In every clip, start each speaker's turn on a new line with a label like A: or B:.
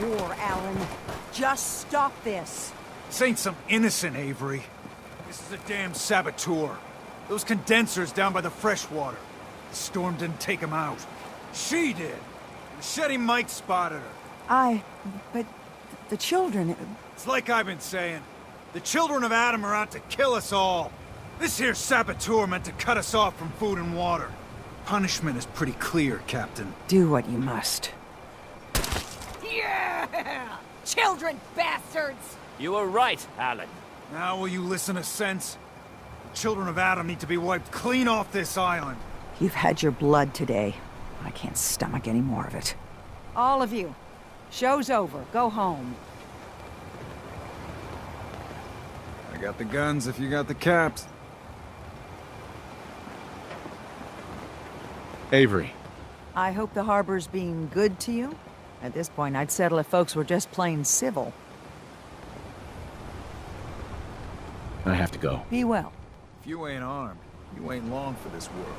A: war, Alan. Just stop this.
B: This ain't some innocent Avery. This is a damn saboteur. Those condensers down by the freshwater. The storm didn't take them out. She did. Machete Mike spotted her.
A: But the children...
B: It's like I've been saying. The children of Adam are out to kill us all. This here saboteur meant to cut us off from food and water. Punishment is pretty clear, Captain.
A: Do what you must.
C: Yeah! Children bastards!
D: You were right, Alan.
B: Now will you listen to sense? The children of Adam need to be wiped clean off this island.
A: You've had your blood today. I can't stomach any more of it. All of you. Show's over. Go home.
B: I got the guns if you got the caps.
E: Avery.
A: I hope the harbor's being good to you. At this point, I'd settle if folks were just plain civil.
E: I have to go.
A: Be well.
B: If you ain't armed, you ain't long for this world.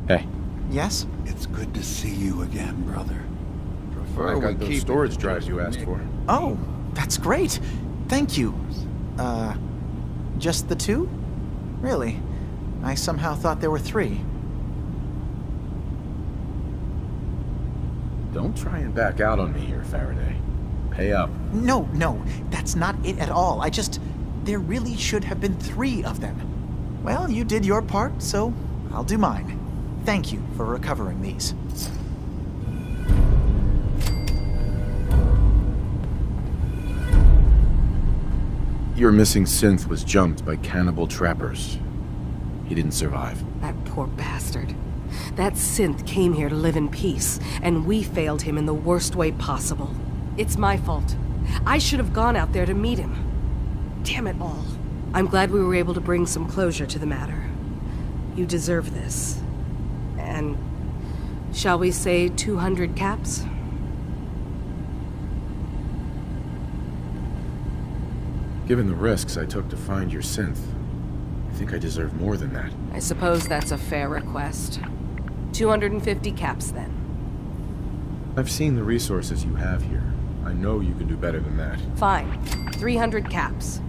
E: Hey.
F: Yes?
G: It's good to see you again, brother.
E: I got those storage drives you asked for.
F: Oh, that's great. Thank you. Just the two? Really? I somehow thought there were three.
E: Don't try and back out on me here, Faraday. Pay up.
F: No, that's not it at all. There really should have been three of them. Well, you did your part, so I'll do mine. Thank you for recovering these.
E: Your missing synth was jumped by cannibal trappers. He didn't survive.
D: That poor bastard. That synth came here to live in peace, and we failed him in the worst way possible. It's my fault. I should have gone out there to meet him. Damn it all. I'm glad we were able to bring some closure to the matter. You deserve this. And shall we say 200 caps?
E: Given the risks I took to find your synth, I think I deserve more than that.
D: I suppose that's a fair request. 250 caps, then.
E: I've seen the resources you have here. I know you can do better than that.
D: Fine. 300 caps.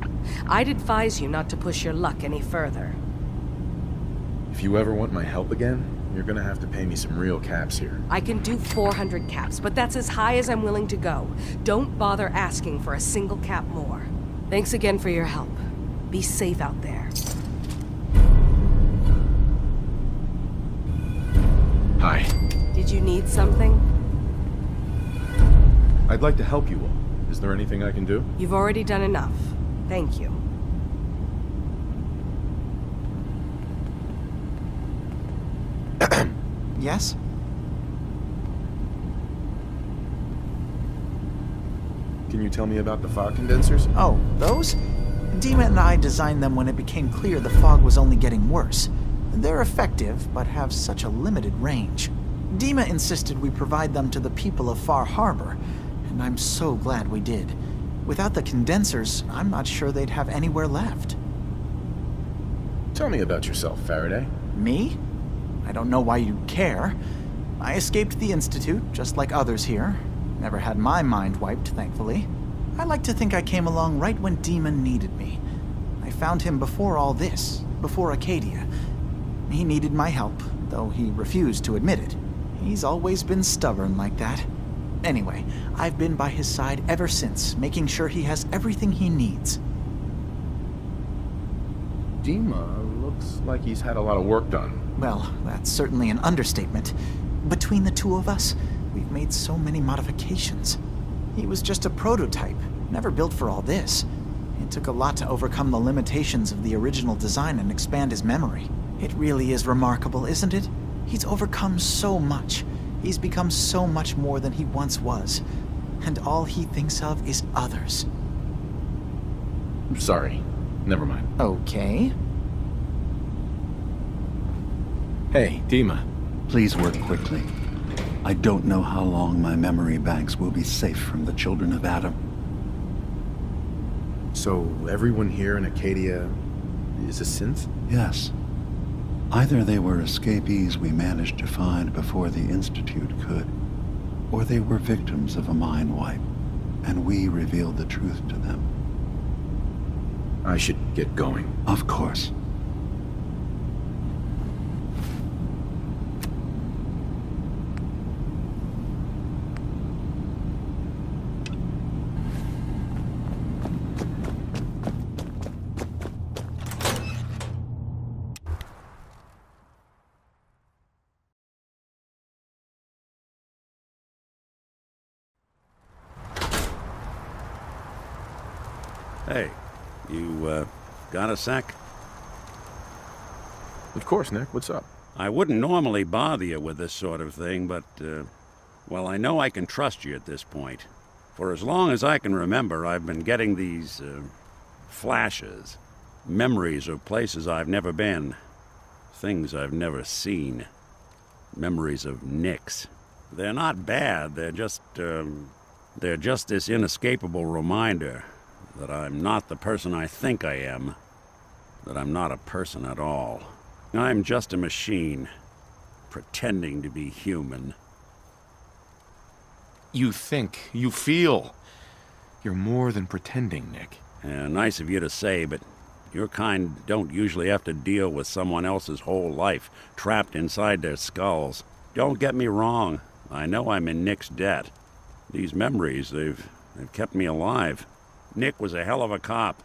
D: I'd advise you not to push your luck any further.
E: If you ever want my help again, you're gonna have to pay me some real caps here.
D: I can do 400 caps, but that's as high as I'm willing to go. Don't bother asking for a single cap more. Thanks again for your help. Be safe out there.
E: Hi.
D: Did you need something?
E: I'd like to help you all. Is there anything I can do?
D: You've already done enough. Thank you.
F: Yes?
E: Can you tell me about the fog condensers?
F: Oh, those? Dima and I designed them when it became clear the fog was only getting worse. They're effective, but have such a limited range. Dima insisted we provide them to the people of Far Harbor, and I'm so glad we did. Without the condensers, I'm not sure they'd have anywhere left.
E: Tell me about yourself, Faraday.
F: Me? I don't know why you care. I escaped the Institute, just like others here. Never had my mind wiped, thankfully. I like to think I came along right when Demon needed me. I found him before all this, before Acadia. He needed my help, though he refused to admit it. He's always been stubborn like that. Anyway, I've been by his side ever since, making sure he has everything he needs.
E: Dima looks like he's had a lot of work done.
F: Well, that's certainly an understatement. Between the two of us, we've made so many modifications. He was just a prototype, never built for all this. It took a lot to overcome the limitations of the original design and expand his memory. It really is remarkable, isn't it? He's overcome so much. He's become so much more than he once was. And all he thinks of is others.
E: I'm sorry. Never mind.
F: Okay.
E: Hey, Dima.
G: Please work quickly. I don't know how long my memory banks will be safe from the children of Adam.
E: So, everyone here in Acadia is a synth?
G: Yes. Either they were escapees we managed to find before the Institute could, or they were victims of a mind wipe, and we revealed the truth to them.
E: I should get going.
G: Of course.
H: Hey, you, got a sec?
E: Of course, Nick. What's up?
H: I wouldn't normally bother you with this sort of thing, but, well, I know I can trust you at this point. For as long as I can remember, I've been getting these, flashes. Memories of places I've never been. Things I've never seen. Memories of Nicks. They're not bad, they're just this inescapable reminder that I'm not the person I think I am, that I'm not a person at all. I'm just a machine, pretending to be human.
E: You think, you feel. You're more than pretending, Nick.
H: Nice of you to say, but your kind don't usually have to deal with someone else's whole life, trapped inside their skulls. Don't get me wrong, I know I'm in Nick's debt. These memories, they've kept me alive. Nick was a hell of a cop.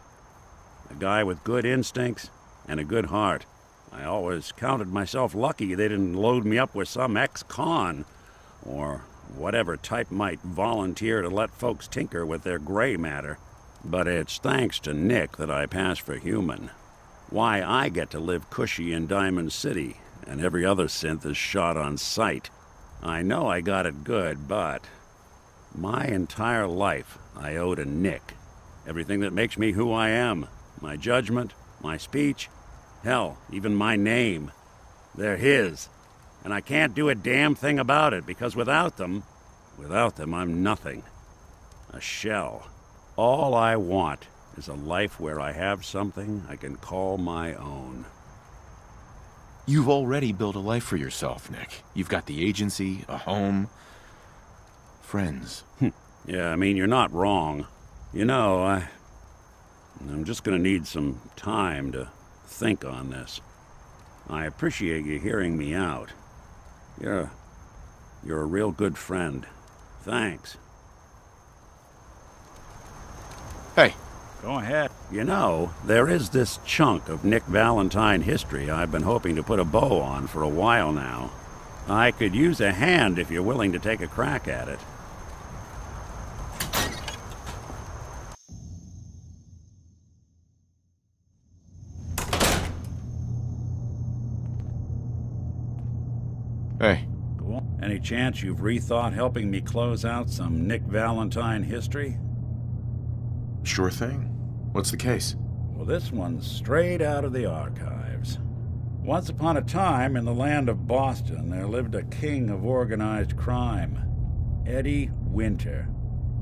H: A guy with good instincts, and a good heart. I always counted myself lucky they didn't load me up with some ex-con, or whatever type might volunteer to let folks tinker with their gray matter. But it's thanks to Nick that I pass for human. Why I get to live cushy in Diamond City, and every other synth is shot on sight. I know I got it good, but my entire life I owe to Nick. Everything that makes me who I am, my judgment, my speech, hell, even my name, they're his. And I can't do a damn thing about it, because without them, I'm nothing. A shell. All I want is a life where I have something I can call my own.
E: You've already built a life for yourself, Nick. You've got the agency, a home, friends.
H: Yeah, I mean, you're not wrong. You know, I'm just gonna need some time to think on this. I appreciate you hearing me out. You're a real good friend. Thanks.
E: Hey.
H: Go ahead. You know, there is this chunk of Nick Valentine history I've been hoping to put a bow on for a while now. I could use a hand if you're willing to take a crack at it.
E: Hey.
H: Cool. Any chance you've rethought helping me close out some Nick Valentine history?
E: Sure thing. What's the case?
H: Well, this one's straight out of the archives. Once upon a time, in the land of Boston, there lived a king of organized crime, Eddie Winter.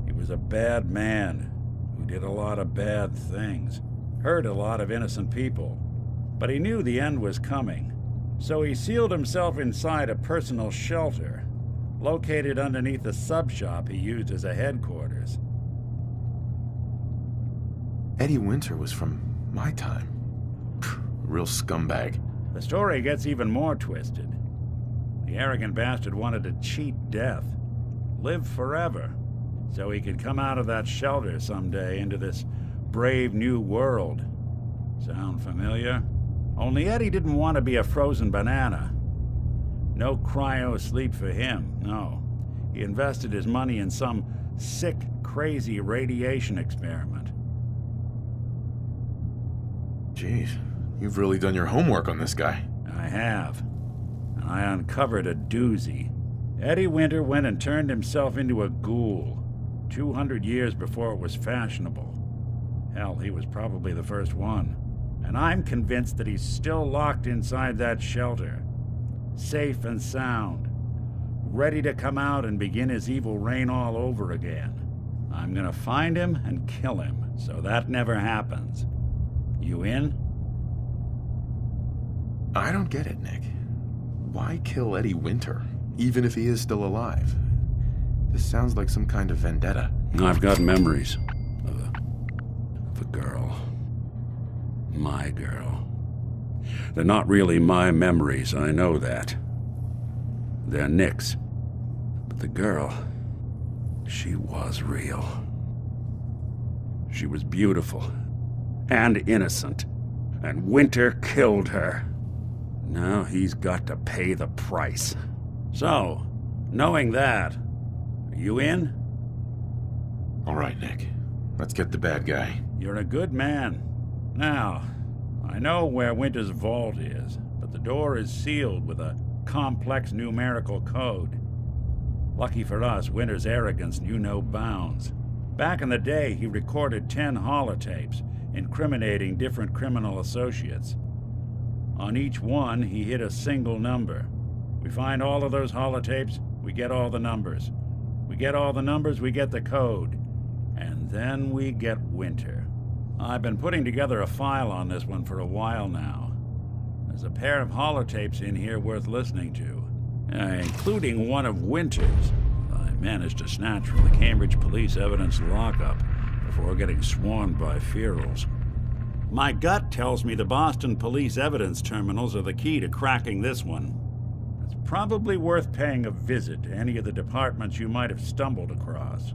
H: He was a bad man who did a lot of bad things, hurt a lot of innocent people. But he knew the end was coming, so he sealed himself inside a personal shelter, located underneath the sub-shop he used as a headquarters.
E: Eddie Winter was from my time. Real scumbag.
H: The story gets even more twisted. The arrogant bastard wanted to cheat death, live forever, so he could come out of that shelter someday into this brave new world. Sound familiar? Only Eddie didn't want to be a frozen banana. No cryo sleep for him, no. He invested his money in some sick, crazy radiation experiment.
E: Jeez, you've really done your homework on this guy.
H: I have. And I uncovered a doozy. Eddie Winter went and turned himself into a ghoul 200 years before it was fashionable. Hell, he was probably the first one. And I'm convinced that he's still locked inside that shelter, safe and sound, ready to come out and begin his evil reign all over again. I'm gonna find him and kill him, so that never happens. You in?
E: I don't get it, Nick. Why kill Eddie Winter, even if he is still alive? This sounds like some kind of vendetta.
H: I've got memories of a girl. My girl. They're not really my memories, I know that. They're Nick's. But the girl, she was real. She was beautiful and innocent, and Winter killed her. Now he's got to pay the price. So, knowing that, are you in?
E: All right, Nick. Let's get the bad guy.
H: You're a good man. Now, I know where Winter's vault is, but the door is sealed with a complex numerical code. Lucky for us, Winter's arrogance knew no bounds. Back in the day, he recorded 10 holotapes, incriminating different criminal associates. On each one, he hit a single number. We find all of those holotapes, we get all the numbers. We get all the numbers, we get the code. And then we get Winter. I've been putting together a file on this one for a while now. There's a pair of holotapes in here worth listening to, including one of Winter's. I managed to snatch from the Cambridge police evidence lockup before getting swarmed by ferals. My gut tells me the Boston police evidence terminals are the key to cracking this one. It's probably worth paying a visit to any of the departments you might have stumbled across.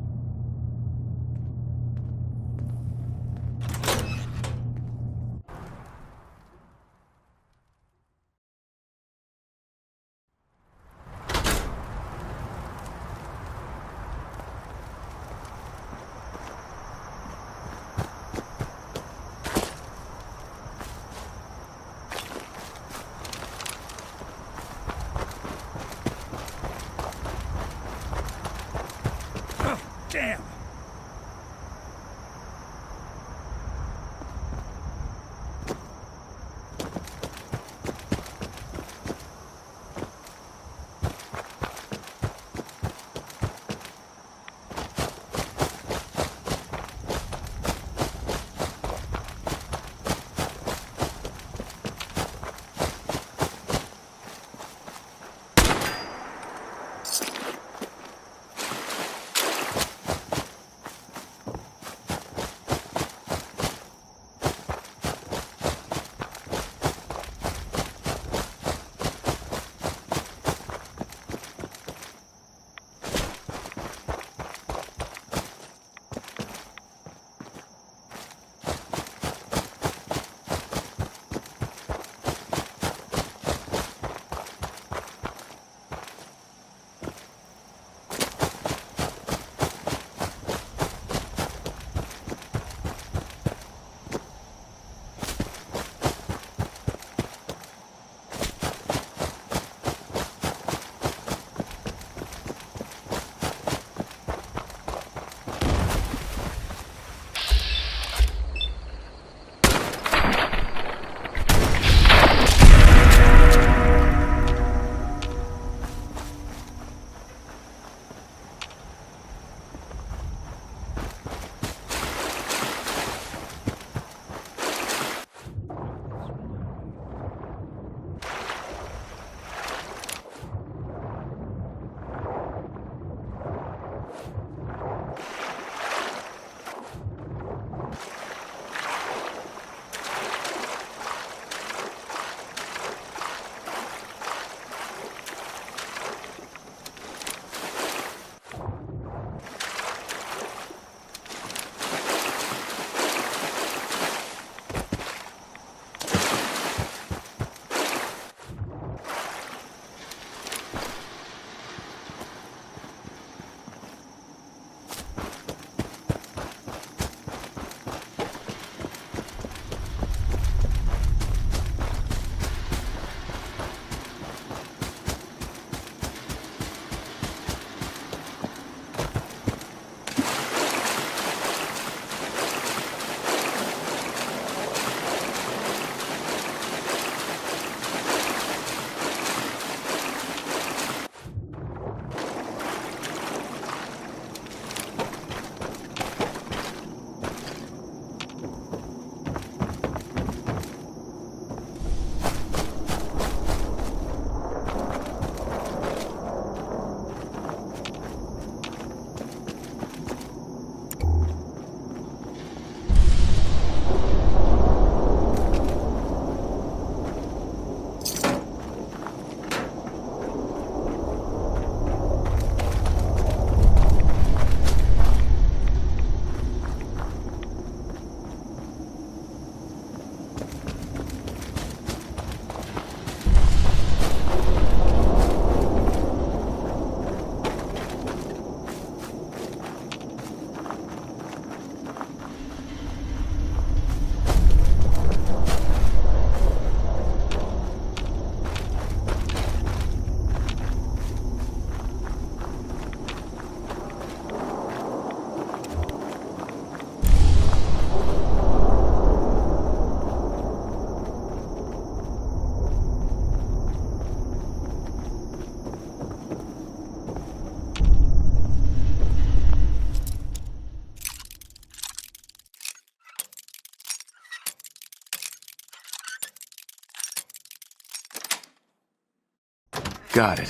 E: Got it.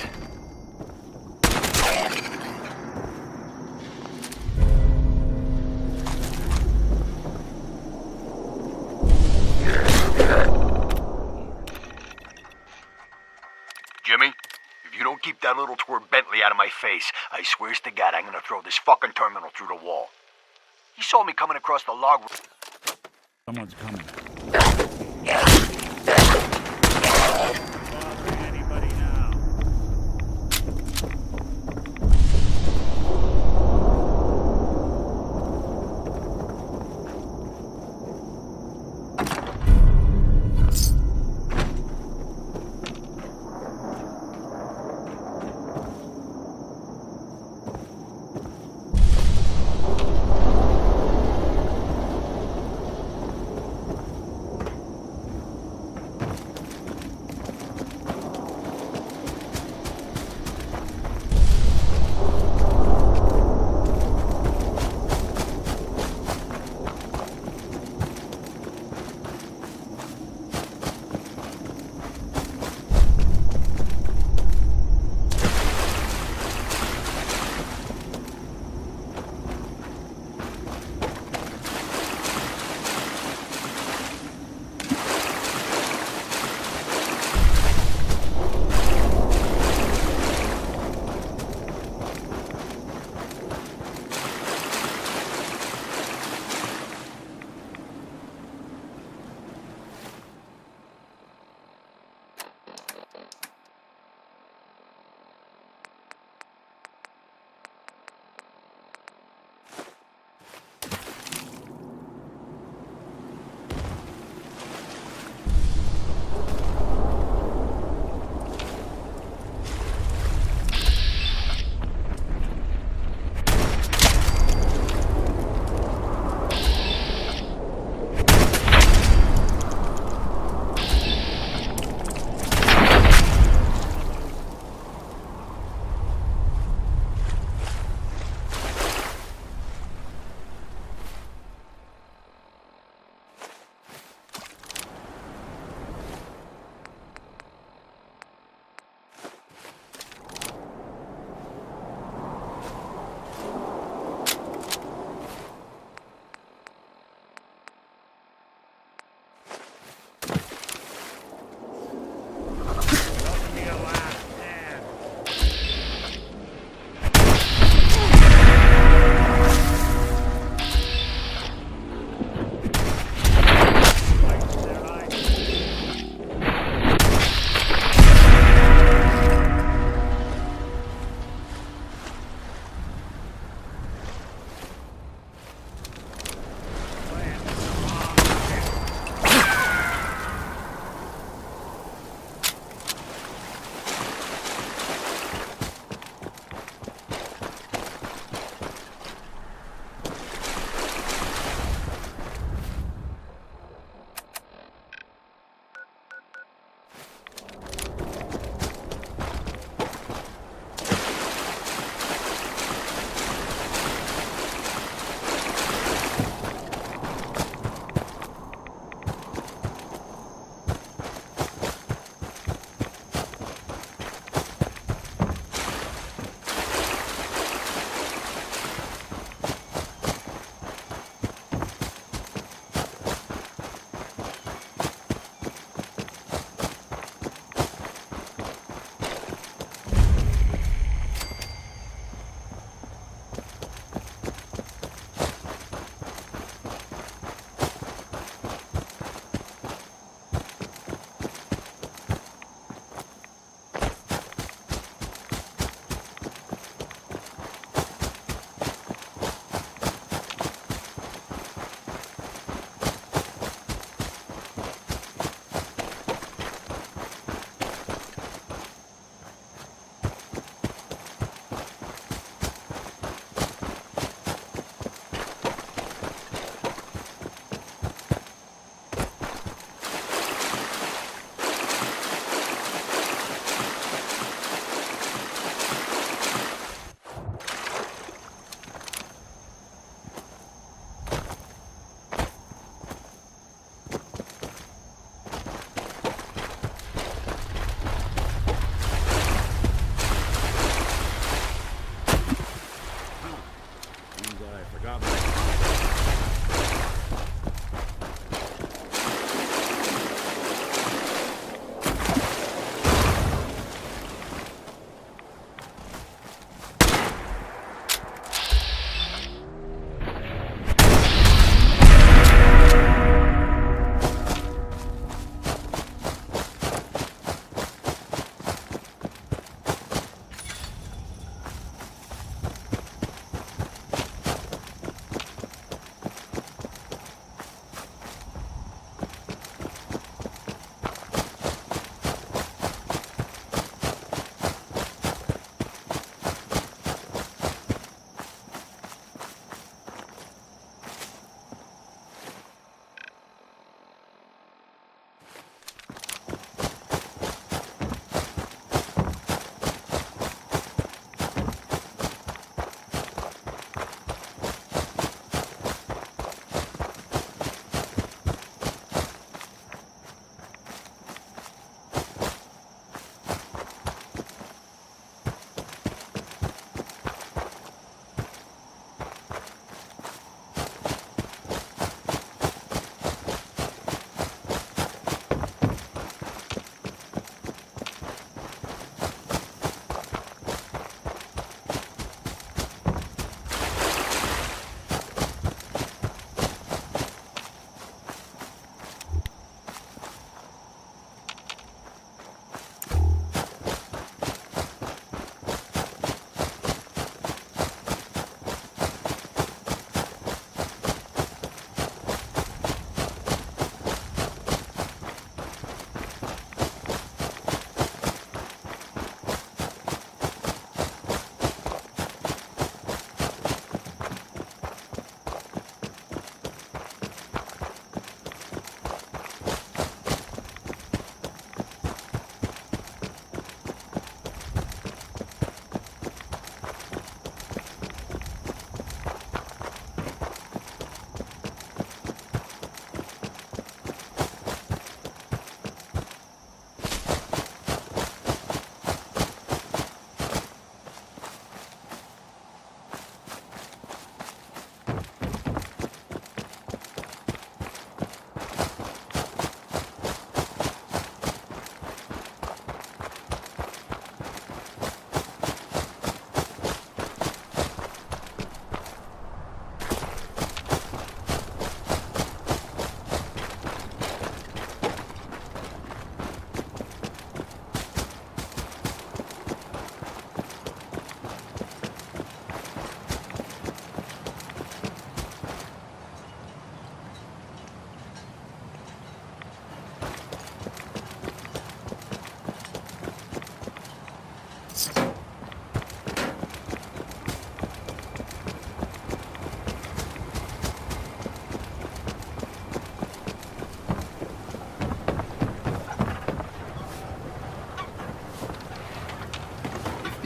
I: Jimmy, if you don't keep that little twerp Bentley out of my face, I swears to God I'm gonna throw this fucking terminal through the wall. He saw me coming across the log.
H: Someone's coming.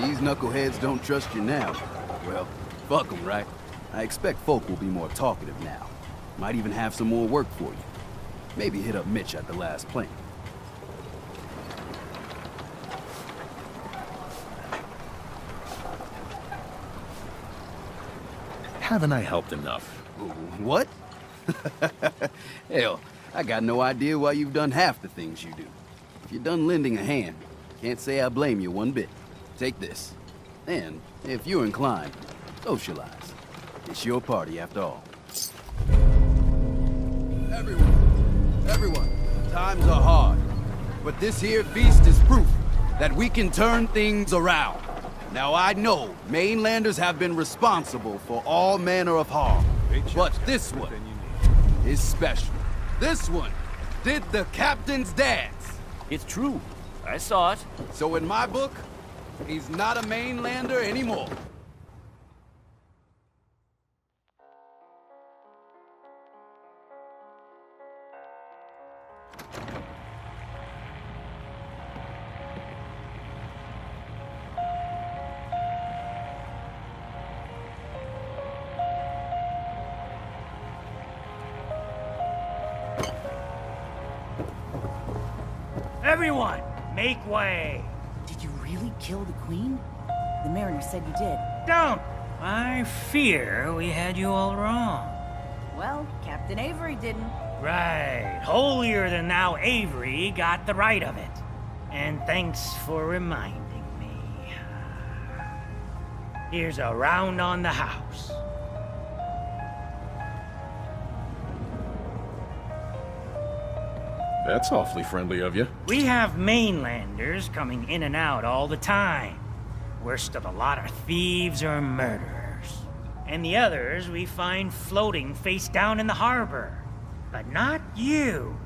J: these knuckleheads don't trust you now, well, fuck them, right? I expect folk will be more talkative now. Might even have some more work for you. Maybe hit up Mitch at the last plant.
E: Haven't I helped enough?
J: What? Hell, I got no idea why you've done half the things you do. If you're done lending a hand, can't say I blame you one bit. Take this. And, if you're inclined, socialize. It's your party after all. Everyone, times are hard. But this here feast is proof that we can turn things around. Now I know mainlanders have been responsible for all manner of harm. But this one is special. This one did the captain's dance.
K: It's true. I saw it.
J: So in my book, he's not a mainlander anymore.
K: Everyone, make way.
C: Did you really kill the queen? The mariner said you did.
K: Don't. I fear we had you all wrong.
C: Well, Captain Avery didn't.
K: Right. Holier than thou Avery got the right of it. And thanks for reminding me. Here's a round on the house.
E: That's awfully friendly of you.
K: We have mainlanders coming in and out all the time. Worst of the lot are thieves or murderers. And the others we find floating face down in the harbor. But not you.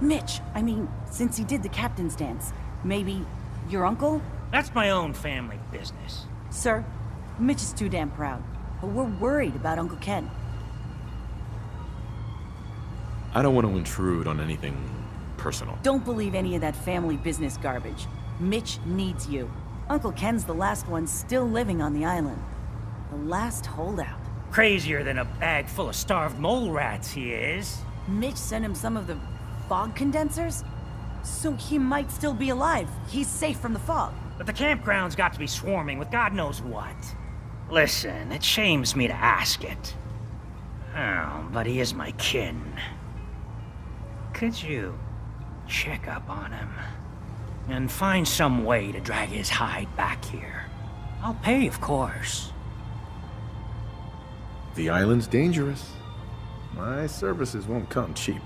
C: Mitch, I mean, since he did the captain's dance, maybe your uncle?
K: That's my own family business.
C: Sir, Mitch is too damn proud. But we're worried about Uncle Ken.
E: I don't want to intrude on anything personal.
C: Don't believe any of that family business garbage. Mitch needs you. Uncle Ken's the last one still living on the island. The last holdout.
K: Crazier than a bag full of starved mole rats, he is.
C: Mitch sent him some of the fog condensers? So he might still be alive. He's safe from the fog.
K: But the campground's got to be swarming with God knows what. Listen, it shames me to ask it. Oh, but he is my kin. Could you check up on him and find some way to drag his hide back here? I'll pay, of course.
E: The island's dangerous. My services won't come cheap.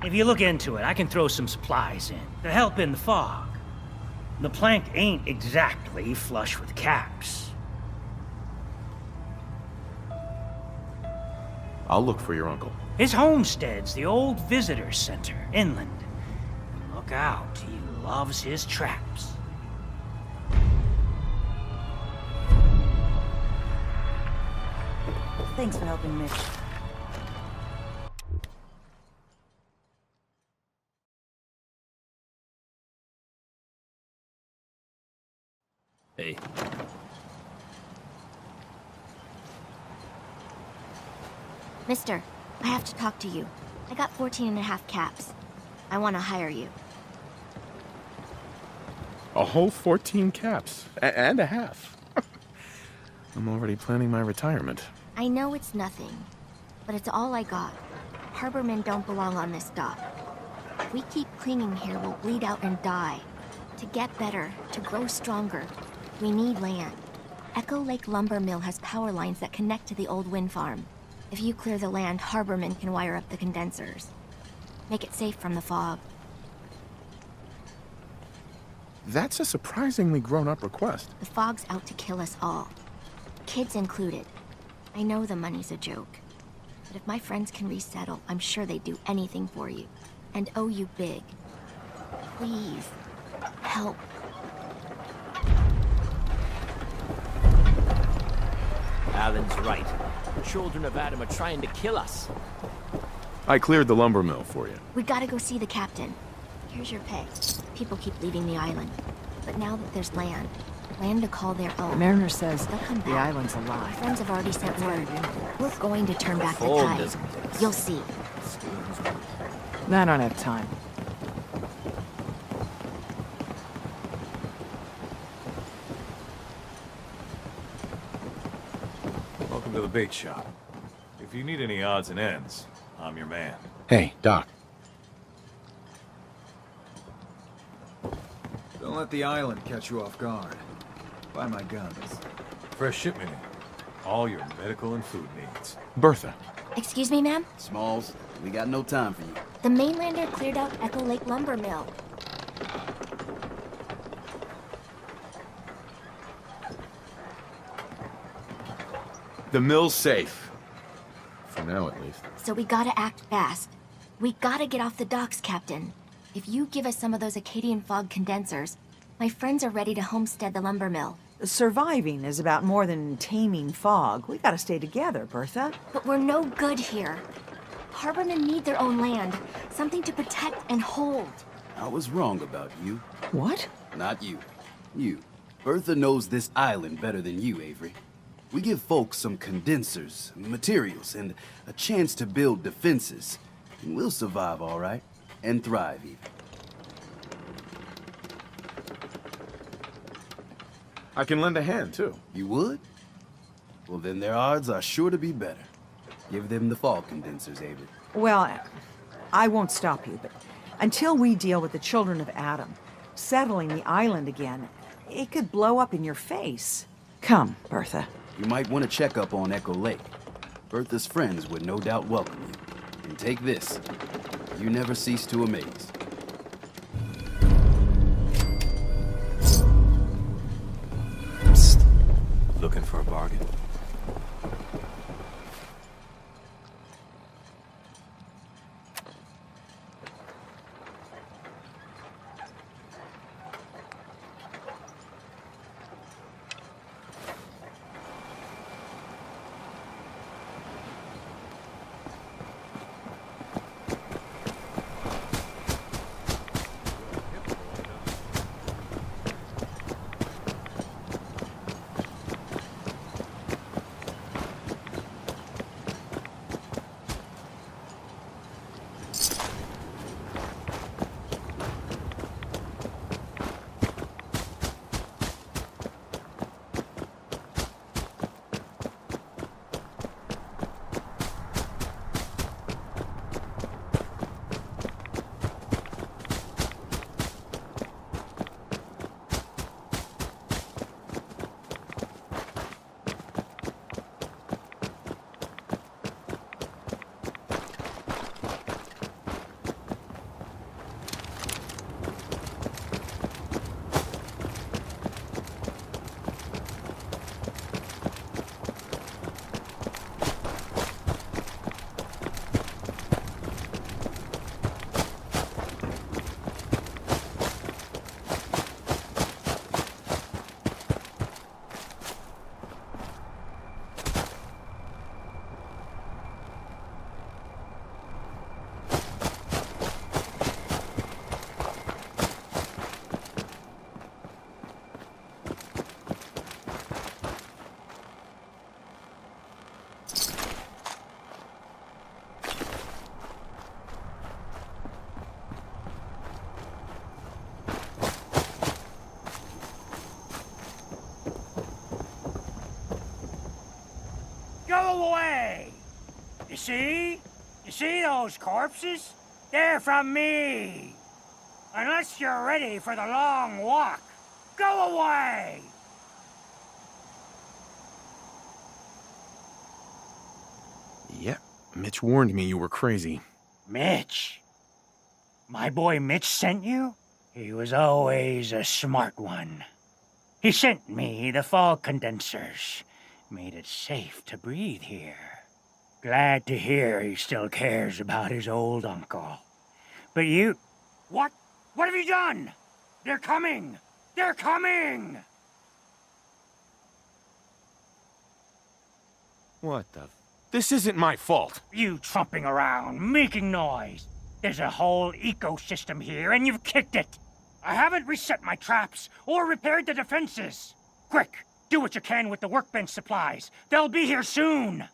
K: If you look into it, I can throw some supplies in to help in the fog. The plank ain't exactly flush with caps.
E: I'll look for your uncle.
K: His homestead's the old visitor center, inland. And look out, he loves his traps.
C: Thanks for helping Mitch.
K: Hey.
L: Mister, I have to talk to you. I got 14 and a half caps. I want to hire you.
E: A whole 14 caps. And a half. I'm already planning my retirement.
L: I know it's nothing, but it's all I got. Harbormen don't belong on this dock. If we keep clinging here, we'll bleed out and die. To get better, to grow stronger, we need land. Echo Lake Lumber Mill has power lines that connect to the old wind farm. If you clear the land, Harbormen can wire up the condensers. Make it safe from the fog.
E: That's a surprisingly grown-up request.
L: The fog's out to kill us all. Kids included. I know the money's a joke. But if my friends can resettle, I'm sure they'd do anything for you. And owe you big. Please, help.
K: Alan's right. The children of Adam are trying to kill us.
E: I cleared the lumber mill for you.
L: We gotta go see the captain. Here's your pay. People keep leaving the island. But now that there's land to call their own,
A: Mariner says
L: they'll come
A: the
L: back.
A: island's
L: My
A: alive.
L: friends have already sent word. We're going to turn back the
M: Fog
L: tide.
M: doesn't exist.
L: You'll see.
A: I don't have time.
N: Welcome to the bait shop. If you need any odds and ends, I'm your man.
E: Hey, Doc.
B: Don't let the island catch you off guard. Buy my guns.
N: Fresh shipment in. All your medical and food needs.
E: Bertha.
L: Excuse me, ma'am?
J: Smalls, we got no time for you.
L: The mainlander cleared out Echo Lake Lumber Mill.
E: The mill's safe. For now, at least.
L: So we gotta act fast. We gotta get off the docks, Captain. If you give us some of those Acadian fog condensers, my friends are ready to homestead the lumber mill.
A: Surviving is about more than taming fog. We gotta stay together, Bertha.
L: But we're no good here. Harbormen need their own land, something to protect and hold.
J: I was wrong about you.
A: What?
J: Not you. You. Bertha knows this island better than you, Avery. We give folks some condensers, materials, and a chance to build defenses. And we'll survive all right. And thrive, even.
E: I can lend a hand, too.
J: You would? Well, then their odds are sure to be better. Give them the fog condensers, Avery.
A: Well, I won't stop you, but until we deal with the children of Adam, settling the island again, it could blow up in your face. Come, Bertha.
J: You might want to check up on Echo Lake. Bertha's friends would no doubt welcome you. And take this. You never cease to amaze.
N: Psst. Looking for a bargain?
K: Go away! You see? You see those corpses? They're from me! Unless you're ready for the long walk, go away!
E: Yep. Mitch warned me you were crazy.
K: Mitch? My boy Mitch sent you? He was always a smart one. He sent me the fog condensers. Made it safe to breathe here. Glad to hear he still cares about his old uncle. But you... What? What have you done? They're coming! They're coming!
E: What the... This isn't my fault.
K: You trumping around, making noise. There's a whole ecosystem here, and you've kicked it. I haven't reset my traps or repaired the defenses. Quick, do what you can with the workbench supplies. They'll be here soon.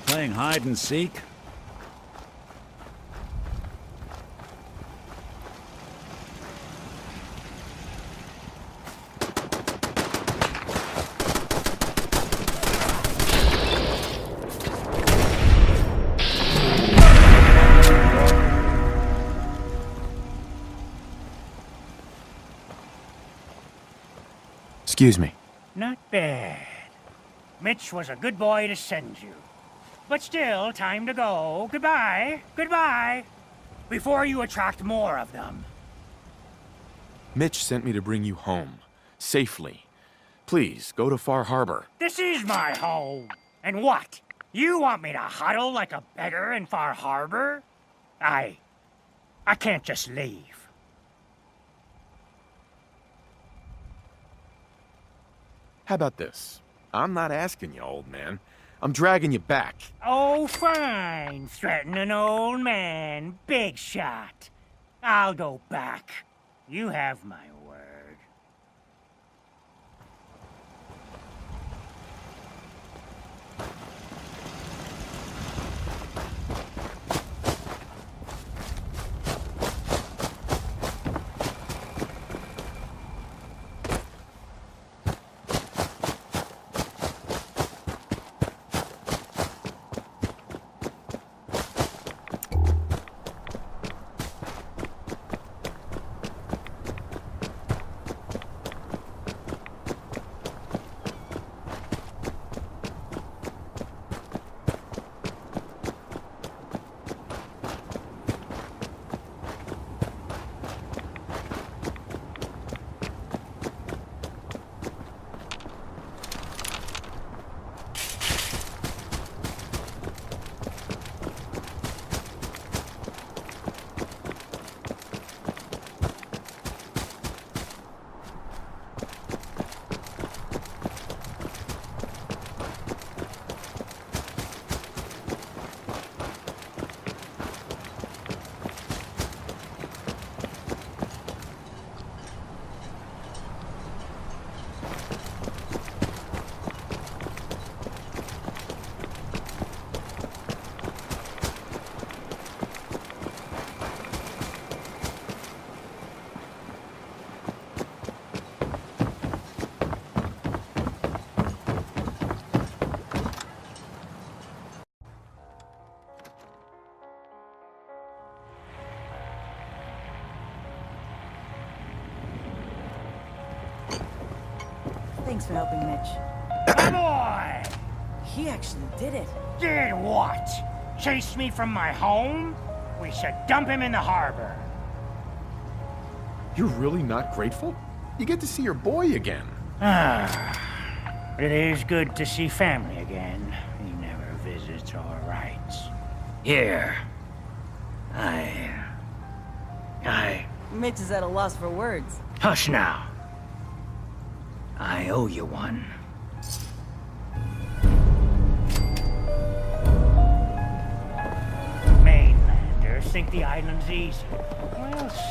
H: Playing hide and seek?
N: Excuse me.
K: Not bad. Mitch was a good boy to send you. But still, time to go. Goodbye. Goodbye. Before you attract more of them.
E: Mitch sent me to bring you home. Safely. Please, go to Far Harbor.
K: This is my home. And what? You want me to huddle like a beggar in Far Harbor? I can't just leave.
E: How about this? I'm not asking you, old man. I'm dragging you back.
K: Oh, fine. Threaten an old man. Big shot. I'll go back. You have my word.
C: Thanks for helping, Mitch.
K: My boy!
C: He actually did it.
K: Did what? Chased me from my home? We should dump him in the harbor.
E: You're really not grateful? You get to see your boy again.
K: But it is good to see family again. He never visits or writes. Here.
C: Mitch is at a loss for words.
K: Hush now. I owe you one. Mainlanders think the island's easy. We'll see.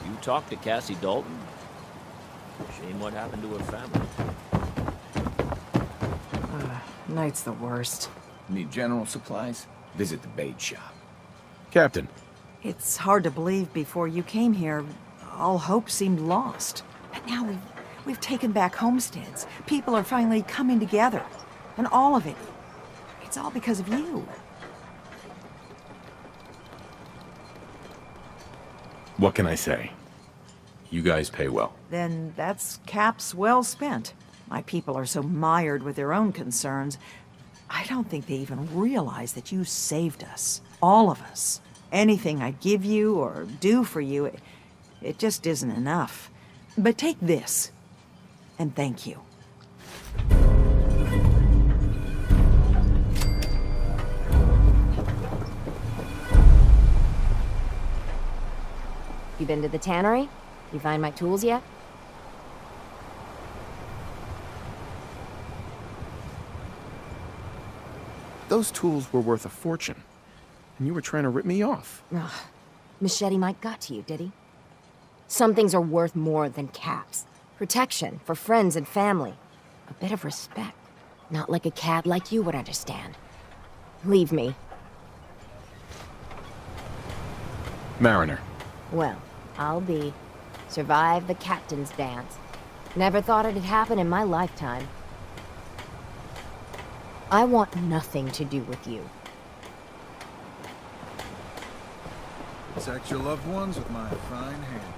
M: You talked to Cassie Dalton? Shame what happened to her family.
A: Night's the worst.
O: Need general supplies? Visit the bait shop.
E: Captain.
A: It's hard to believe before you came here, all hope seemed lost. But now we've taken back homesteads. People are finally coming together. And all of it, it's all because of you.
E: What can I say? You guys pay well.
A: Then that's caps well spent. My people are so mired with their own concerns, I don't think they even realize that you saved us. All of us. Anything I give you or do for you, it just isn't enough. But take this, and thank you.
P: You been to the tannery? You find my tools yet?
E: Those tools were worth a fortune, and you were trying to rip me off.
P: Ugh. Machete Mike got to you, did he? Some things are worth more than caps. Protection for friends and family. A bit of respect. Not like a cad like you would understand. Leave me.
E: Mariner.
P: Well, I'll be. Survive the captain's dance. Never thought it'd happen in my lifetime. I want nothing to do with you.
B: Protect your loved ones with my fine hand.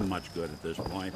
H: much good at this point.